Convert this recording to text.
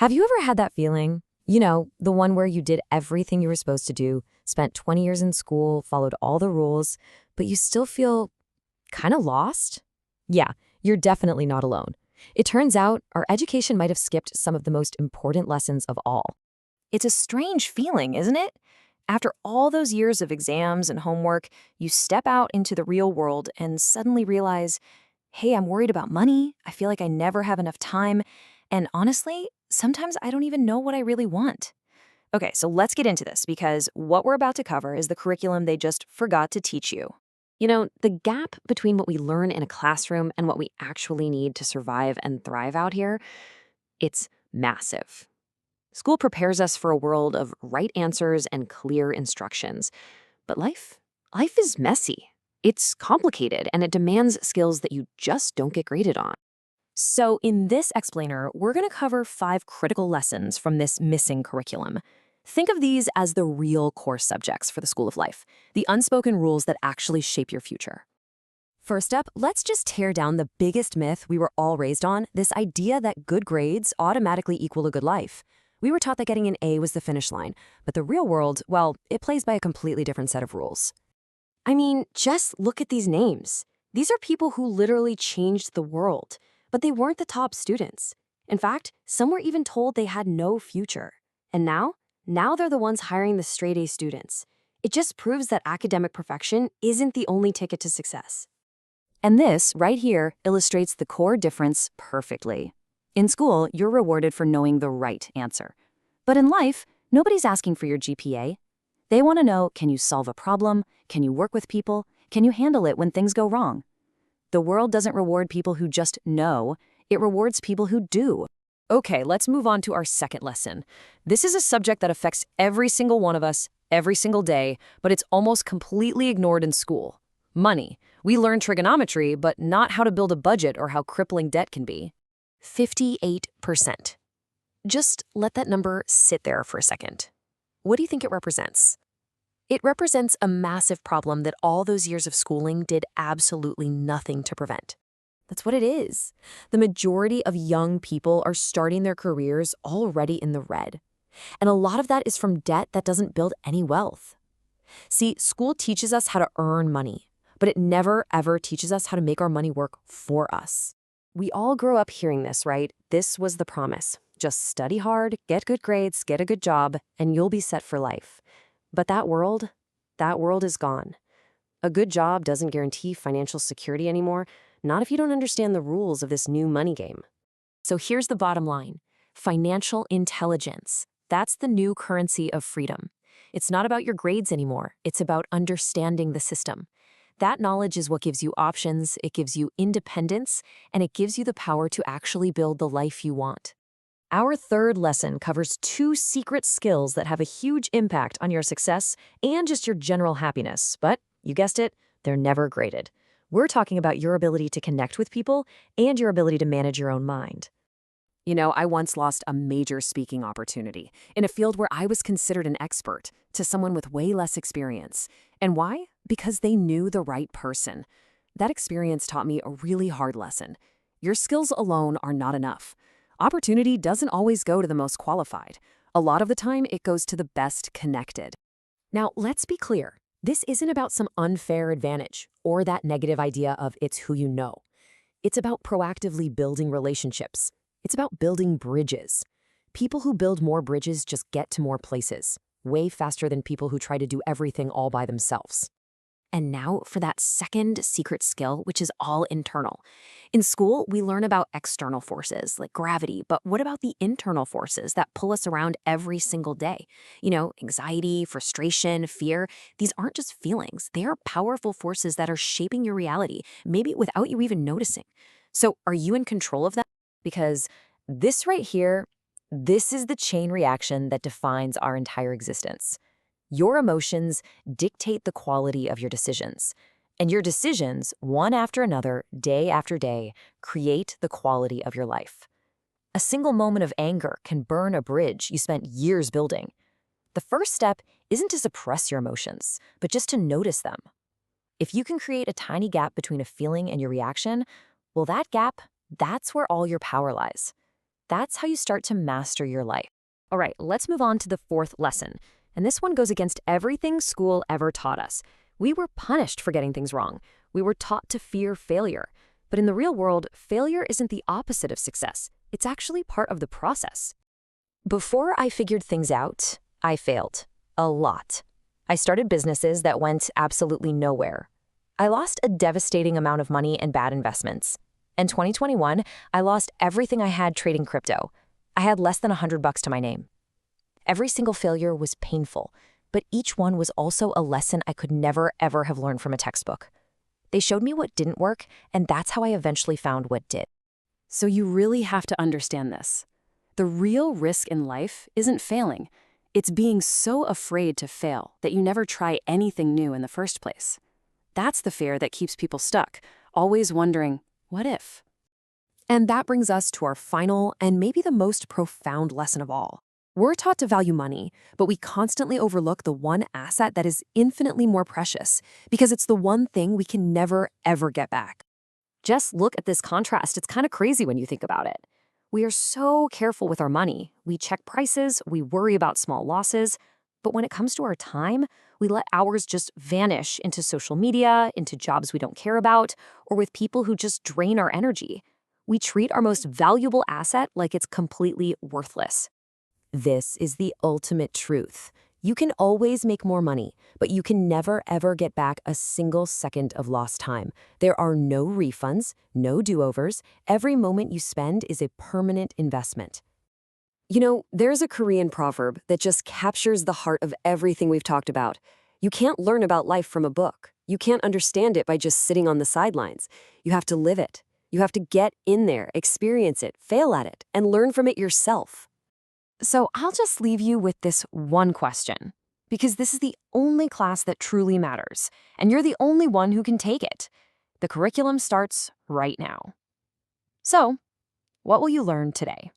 Have you ever had that feeling? The one where you did everything you were supposed to do, spent 20 years in school, followed all the rules, but you still feel kind of lost? Yeah, you're definitely not alone. It turns out our education might have skipped some of the most important lessons of all. It's a strange feeling, isn't it? After all those years of exams and homework, you step out into the real world and suddenly realize, hey, I'm worried about money. I feel like I never have enough time. And honestly, sometimes I don't even know what I really want. Okay, so let's get into this because what we're about to cover is the curriculum they just forgot to teach you. The gap between what we learn in a classroom and what we actually need to survive and thrive out here, it's massive. School prepares us for a world of right answers and clear instructions. But life is messy. It's complicated and it demands skills that you just don't get graded on. So, in this explainer, we're going to cover 5 critical lessons from this missing curriculum. Think of these as the real course subjects for the School of Life, the unspoken rules that actually shape your future. First up, let's just tear down the biggest myth we were all raised on, this idea that good grades automatically equal a good life. We were taught that getting an A was the finish line, but the real world, well, it plays by a completely different set of rules. I mean, just look at these names. These are people who literally changed the world, but they weren't the top students. In fact, some were even told they had no future. And now they're the ones hiring the straight-A students. It just proves that academic perfection isn't the only ticket to success. And this, right here, illustrates the core difference perfectly. In school, you're rewarded for knowing the right answer. But in life, nobody's asking for your GPA. They want to know, can you solve a problem? Can you work with people? Can you handle it when things go wrong? The world doesn't reward people who just know, it rewards people who do. Okay, let's move on to our second lesson. This is a subject that affects every single one of us, every single day, but it's almost completely ignored in school. Money. We learn trigonometry, but not how to build a budget or how crippling debt can be. 58%. Just let that number sit there for a second. What do you think it represents? It represents a massive problem that all those years of schooling did absolutely nothing to prevent. That's what it is. The majority of young people are starting their careers already in the red. And a lot of that is from debt that doesn't build any wealth. See, school teaches us how to earn money, but it never, ever teaches us how to make our money work for us. We all grow up hearing this, right? This was the promise. Just study hard, get good grades, get a good job, and you'll be set for life. But that world is gone. A good job doesn't guarantee financial security anymore, not if you don't understand the rules of this new money game. So here's the bottom line. Financial intelligence. That's the new currency of freedom. It's not about your grades anymore. It's about understanding the system. That knowledge is what gives you options, it gives you independence, and it gives you the power to actually build the life you want. Our third lesson covers 2 secret skills that have a huge impact on your success and just your general happiness, but you guessed it, they're never graded. We're talking about your ability to connect with people and your ability to manage your own mind. I once lost a major speaking opportunity in a field where I was considered an expert to someone with way less experience. And why? Because they knew the right person. That experience taught me a really hard lesson. Your skills alone are not enough. Opportunity doesn't always go to the most qualified. A lot of the time, it goes to the best connected. Now, let's be clear. This isn't about some unfair advantage or that negative idea of it's who you know. It's about proactively building relationships. It's about building bridges. People who build more bridges just get to more places, way faster than people who try to do everything all by themselves. And now for that second secret skill, which is all internal. In school, we learn about external forces like gravity, but what about the internal forces that pull us around every single day? Anxiety, frustration, fear, these aren't just feelings. They are powerful forces that are shaping your reality, maybe without you even noticing. So are you in control of that? Because this right here, this is the chain reaction that defines our entire existence. Your emotions dictate the quality of your decisions. And your decisions, one after another, day after day, create the quality of your life. A single moment of anger can burn a bridge you spent years building. The first step isn't to suppress your emotions, but just to notice them. If you can create a tiny gap between a feeling and your reaction, well, that gap, that's where all your power lies. That's how you start to master your life. All right, let's move on to the fourth lesson. And this one goes against everything school ever taught us. We were punished for getting things wrong. We were taught to fear failure. But in the real world, failure isn't the opposite of success. It's actually part of the process. Before I figured things out, I failed. A lot. I started businesses that went absolutely nowhere. I lost a devastating amount of money in bad investments. In 2021, I lost everything I had trading crypto. I had less than $100 to my name. Every single failure was painful, but each one was also a lesson I could never, ever have learned from a textbook. They showed me what didn't work, and that's how I eventually found what did. So you really have to understand this. The real risk in life isn't failing. It's being so afraid to fail that you never try anything new in the first place. That's the fear that keeps people stuck, always wondering, what if? And that brings us to our final and maybe the most profound lesson of all. We're taught to value money, but we constantly overlook the one asset that is infinitely more precious because it's the one thing we can never, ever get back. Just look at this contrast. It's kind of crazy when you think about it. We are so careful with our money. We check prices, we worry about small losses, but when it comes to our time, we let hours just vanish into social media, into jobs we don't care about, or with people who just drain our energy. We treat our most valuable asset like it's completely worthless. This is the ultimate truth. You can always make more money, but you can never ever get back a single second of lost time. There are no refunds, no do-overs. Every moment you spend is a permanent investment. You know, there's a Korean proverb that just captures the heart of everything we've talked about. You can't learn about life from a book. You can't understand it by just sitting on the sidelines. You have to live it. You have to get in there, experience it, fail at it, and learn from it yourself. So I'll just leave you with this one question, because this is the only class that truly matters, and you're the only one who can take it. The curriculum starts right now. So, what will you learn today?